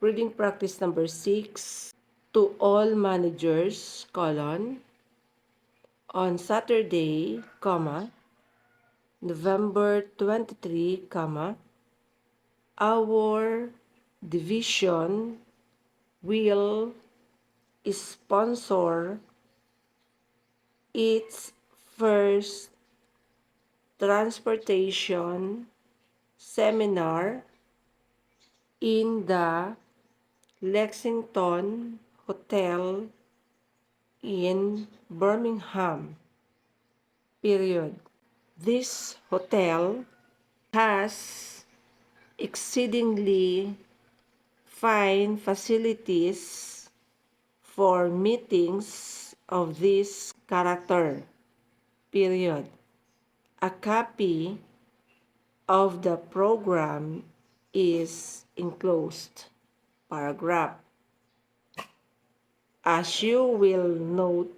Reading practice number 6. To all managers, on Saturday, November 23, our division will sponsor its first transportation seminar in the Lexington Hotel in Birmingham. This hotel has exceedingly fine facilities for meetings of this character. A copy of the program is enclosed. Paragraph. As you will note,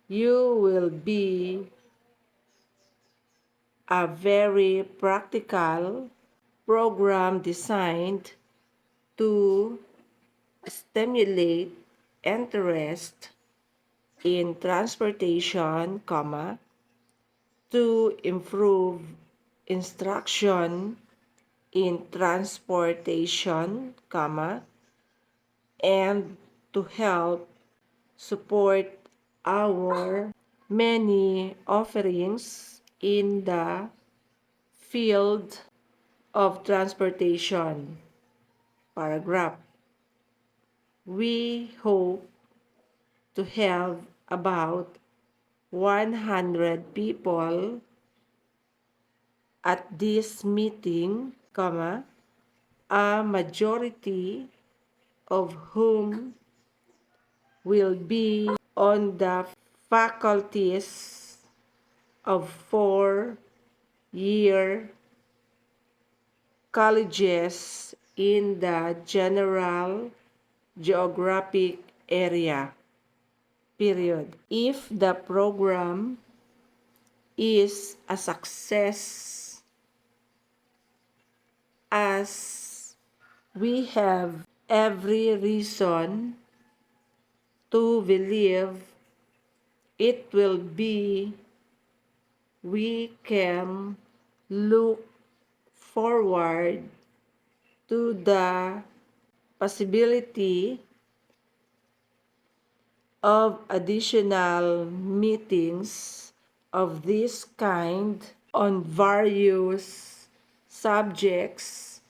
you will be a very practical program designed to stimulate interest in transportation, to improve instruction in transportation, and to help support our many offerings in the field of transportation. Paragraph. We hope to have about 100 people at this meeting, a majority of whom will be on the faculties of 4-year colleges in the general geographic area. If the program is a success, as we have every reason to believe it will be, we can look forward to the possibility of additional meetings of this kind on various subjects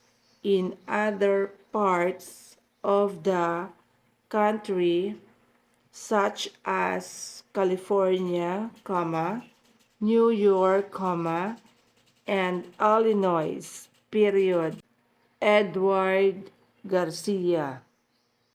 in other parts of the country, such as California, New York, and Illinois. Edward Garcia.